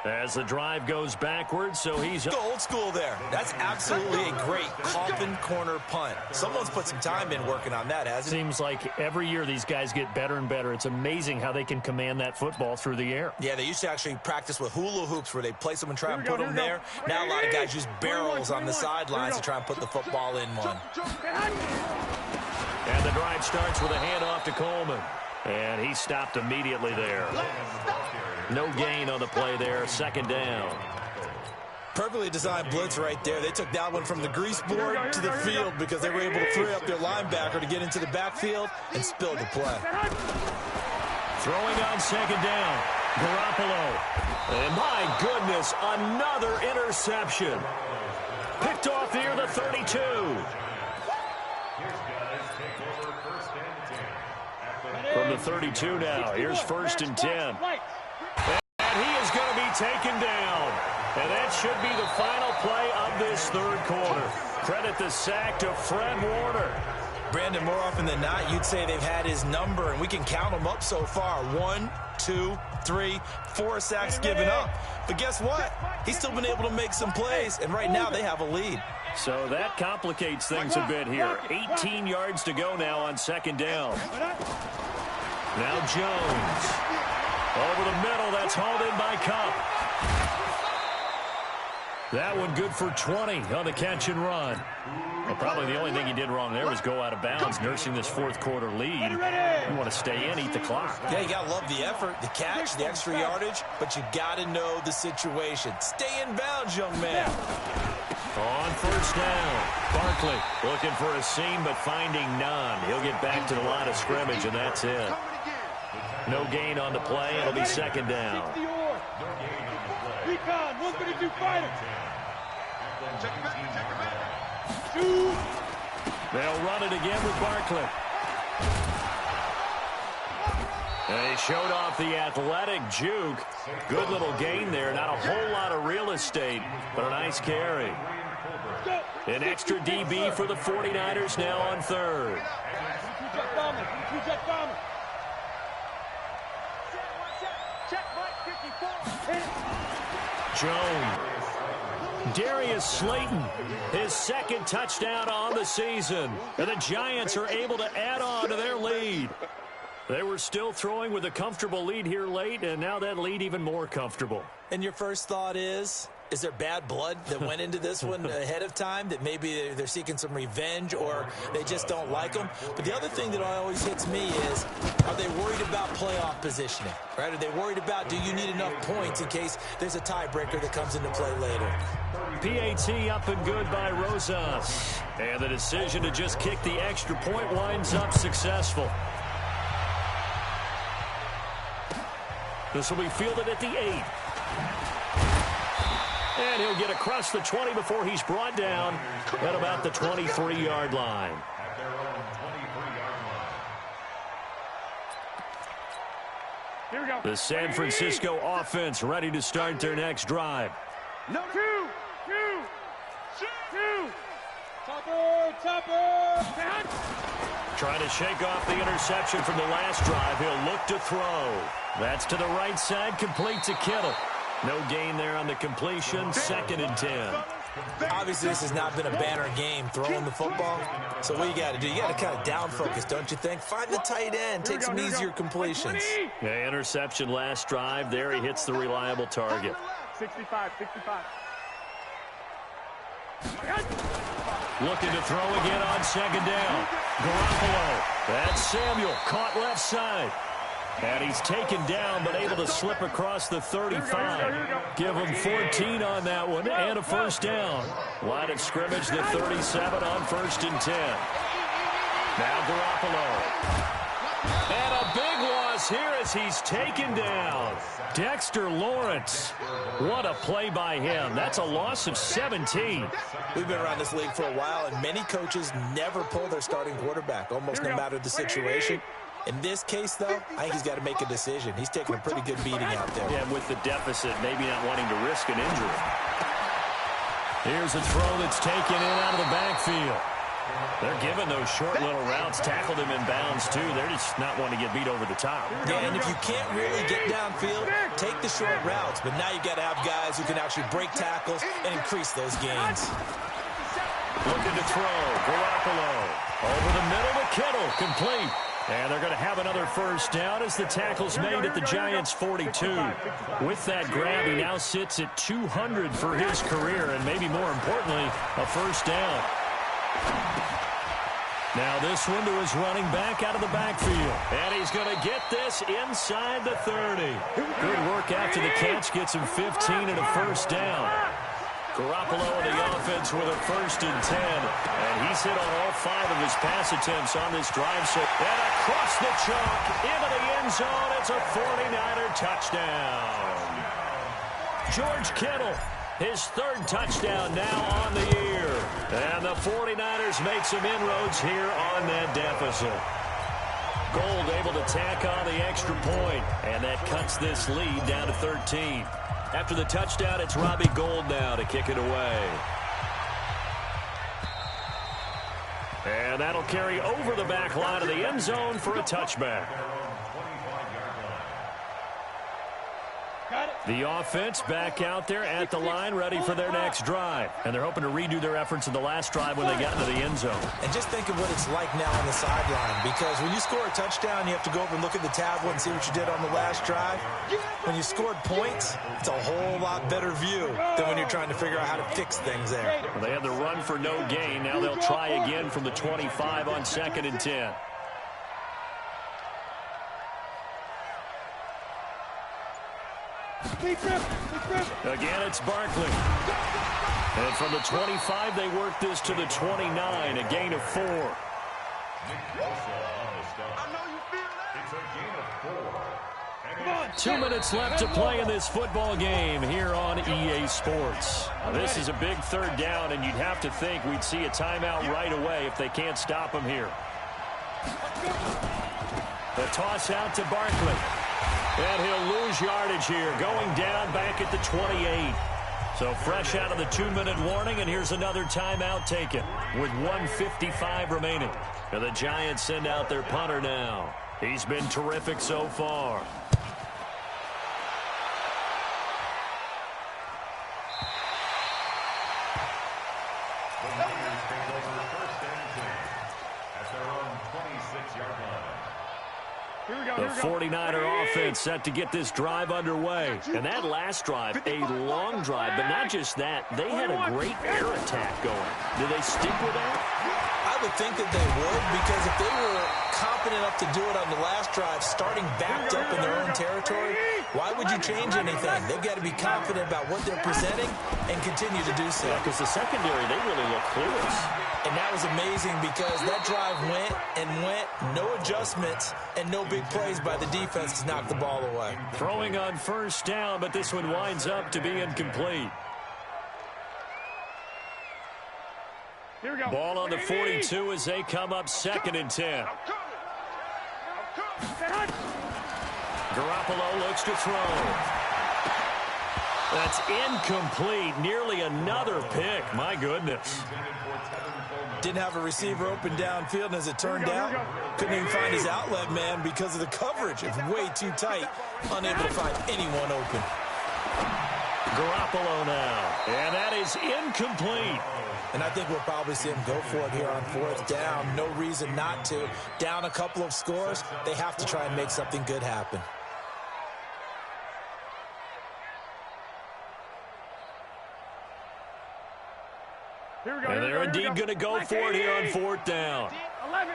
As the drive goes backwards, so he's old school there. That's absolutely a great coffin corner punt. Someone's put some time in working on that, hasn't it? Seems like every year these guys get better and better. It's amazing how they can command that football through the air. Yeah, they used to actually practice with hula hoops where they place them and try and put them there. Now a lot of guys use barrels on the sidelines to try and put the football in one. And the drive starts with a handoff to Coleman. And he stopped immediately there. No gain on the play there. Second down. Perfectly designed blitz right there. They took that one from the grease board to the field because they were able to free up their linebacker to get into the backfield and spill the play. Throwing on second down. Garoppolo. And my goodness, another interception. Picked off near the 32. From the 32 now. Here's 1st and 10. And he is going to be taken down. And that should be the final play of this third quarter. Credit the sack to Fred Warner. Brandon, more often than not, you'd say they've had his number, and we can count them up so far. 1, 2, 3, 4 sacks given up. But guess what? He's still been able to make some plays, and right now they have a lead. So that complicates things a bit here. 18 yards to go now on second down. Now Jones. Over the middle, that's hauled in by Cup. That one good for 20 on the catch and run. Well, probably the only thing he did wrong there was go out of bounds, nursing this fourth quarter lead. You want to stay in, eat the clock. Yeah, you got to love the effort, the catch, the extra yardage, but you got to know the situation. Stay in bounds, young man. On first down, Barkley looking for a seam but finding none. He'll get back to the line of scrimmage, and that's it. No gain on the play. It'll be second down. They'll run it again with Barkley. And he showed off the athletic juke. Good little gain there. Not a whole lot of real estate, but a nice carry. An extra DB for the 49ers now on third. Jones. Darius Slayton, his second touchdown on the season. And the Giants are able to add on to their lead. They were still throwing with a comfortable lead here late, and now that lead even more comfortable. And your first thought is there bad blood that went into this one ahead of time, that maybe they're seeking some revenge or they just don't like them? But the other thing that always hits me is, are they worried about playoff positioning? Right? Are they worried about, do you need enough points in case there's a tiebreaker that comes into play later? PAT up and good by Rosas. And the decision to just kick the extra point winds up successful. This will be fielded at the 8. And he'll get across the 20 before he's brought down at about the 23-yard line. Here we go. The San Francisco offense ready to start their next drive. No, two. Topper. Trying to shake off the interception from the last drive. He'll look to throw. That's to the right side, complete to Kittle. No gain there on the completion, 2nd and 10. Obviously, this has not been a banner game throwing the football. So what you got to do, you got to kind of down focus, don't you think? Find the tight end, take some easier completions. Yeah, interception last drive. There he hits the reliable target. 65. Looking to throw again on second down. Garoppolo. That's Samuel, caught left side. And he's taken down, but able to slip across the 35. Give him 14 on that one, and a first down. Line of scrimmage, the 37 on 1st and 10. Now Garoppolo. And a big loss here as he's taken down. Dexter Lawrence. What a play by him. That's a loss of 17. We've been around this league for a while, and many coaches never pull their starting quarterback, almost no matter the situation. In this case, though, I think he's got to make a decision. He's taking a pretty good beating out there. Yeah, with the deficit, maybe not wanting to risk an injury. Here's a throw that's taken in out of the backfield. They're giving those short little routes, tackled him in bounds, too. They're just not wanting to get beat over the top. Yeah, and if you can't really get downfield, take the short routes. But now you got to have guys who can actually break tackles and increase those gains. Looking to throw. Garoppolo. Over the middle to Kittle. Complete. And they're going to have another first down as the tackle's made at the Giants' 42. With that grab, he now sits at 200 for his career, and maybe more importantly, a first down. Now this one to his running back out of the backfield. And he's going to get this inside the 30. Good work after the catch. Gets him 15 and a first down. Garoppolo in the offense with a 1st and 10. And he's hit on all 5 of his pass attempts on this drive. And across the chalk into the end zone. It's a 49er touchdown. George Kittle, his 3rd touchdown now on the year. And the 49ers make some inroads here on that deficit. Gold able to tack on the extra point. And that cuts this lead down to 13. After the touchdown, it's Robbie Gould now to kick it away. And that'll carry over the back line of the end zone for a touchback. The offense back out there at the line, ready for their next drive. And they're hoping to redo their efforts in the last drive when they got into the end zone. And just think of what it's like now on the sideline, because when you score a touchdown, you have to go over and look at the tablet and see what you did on the last drive. When you scored points, it's a whole lot better view than when you're trying to figure out how to fix things there. Well, they had the run for no gain. Now they'll try again from the 25 on 2nd and 10. Again, it's Barkley. And from the 25, they work this to the 29, a gain of 4. 2 minutes left to play in this football game here on EA Sports. This is a big 3rd down, and you'd have to think we'd see a timeout right away if they can't stop him here. The toss out to Barkley. And he'll lose yardage here, going down back at the 28. So fresh out of the 2-minute warning, and here's another timeout taken with 1:55 remaining. And the Giants send out their punter now. He's been terrific so far. The 49er offense set to get this drive underway. And that last drive, a long drive, but not just that. They had a great air attack going. Do they stick with that? I would think that they would, because if they were confident enough to do it on the last drive, starting backed up in their own territory, why would you change anything? They've got to be confident about what they're presenting and continue to do so. Yeah, because the secondary, they really look clueless. And that was amazing because that drive went and went, no adjustments, and no big plays by the defense to knock the ball away. Throwing on 1st down, but this one winds up to be incomplete. Here we go. Ball on the 42 as they come up 2nd and 10. Garoppolo looks to throw. That's incomplete. Nearly another pick. My goodness. Didn't have a receiver open downfield, and as it turned out, couldn't even find his outlet man because of the coverage. It's way too tight, unable to find anyone open. Garoppolo now, and that is incomplete. And I think we'll probably see him go for it here on 4th down. No reason not to. Down a couple of scores, they have to try and make something good happen. And they're indeed going to go for it here on 4th down.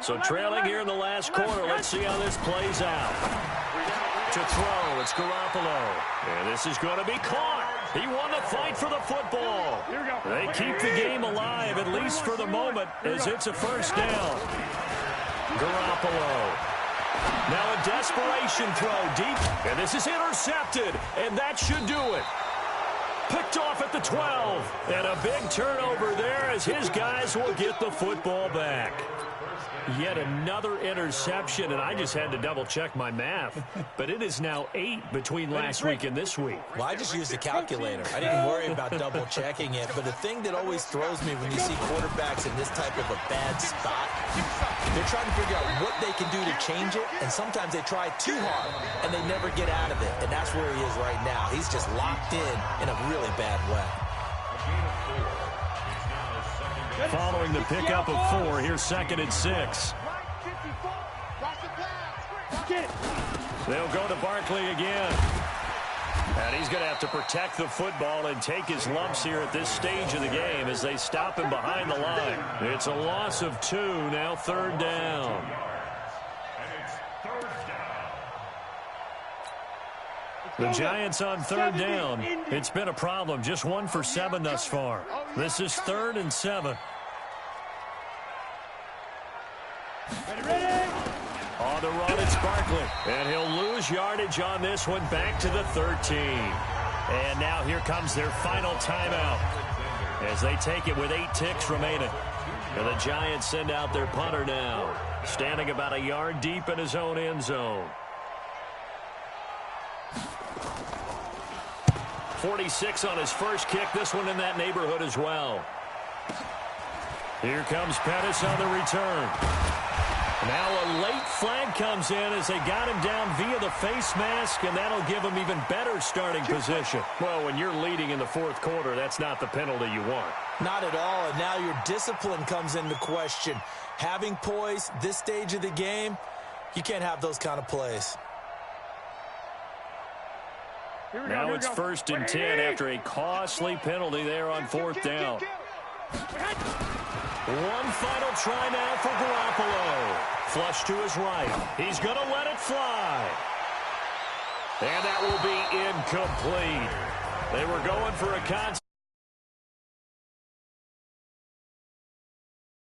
So trailing here in the last quarter. Let's see how this plays out. To throw, it's Garoppolo. And this is going to be caught. He won the fight for the football. They keep the game alive, at least for the moment, as it's a 1st down. Garoppolo. Now a desperation throw deep. And this is intercepted. And that should do it. Picked off at the 12. And a big turnover there as his guys will get the football back. Yet another interception, and I just had to double-check my math. But it is now 8 between last week and this week. Well, I just used a calculator. I didn't worry about double-checking it. But the thing that always throws me when you see quarterbacks in this type of a bad spot, they're trying to figure out what they can do to change it, and sometimes they try too hard, and they never get out of it. And that's where he is right now. He's just locked in a really bad way. Following the pickup of 4, here's 2nd and 6. They'll go to Barkley again. And he's going to have to protect the football and take his lumps here at this stage of the game as they stop him behind the line. It's a loss of 2, now 3rd down. The Giants on 3rd down. It's been a problem. Just 1 for 7 thus far. This is 3rd and 7. On the run, it's Barkley. And he'll lose yardage on this one, back to the 13. And now here comes their final timeout as they take it with 8 ticks remaining. And the Giants send out their punter now, standing about a yard deep in his own end zone. 46 on his first kick. This one in that neighborhood as well. Here comes Pettis on the return. Now a late flag comes in as they got him down via the face mask, and that'll give him even better starting position. Well, when you're leading in the 4th quarter, that's not the penalty you want. Not at all, and now your discipline comes into question. Having poise this stage of the game, you can't have those kind of plays. Now it's 1st and 10 after a costly penalty there on 4th down. One final try now for Garoppolo. Flush to his right. He's going to let it fly. And that will be incomplete. They were going for a concept.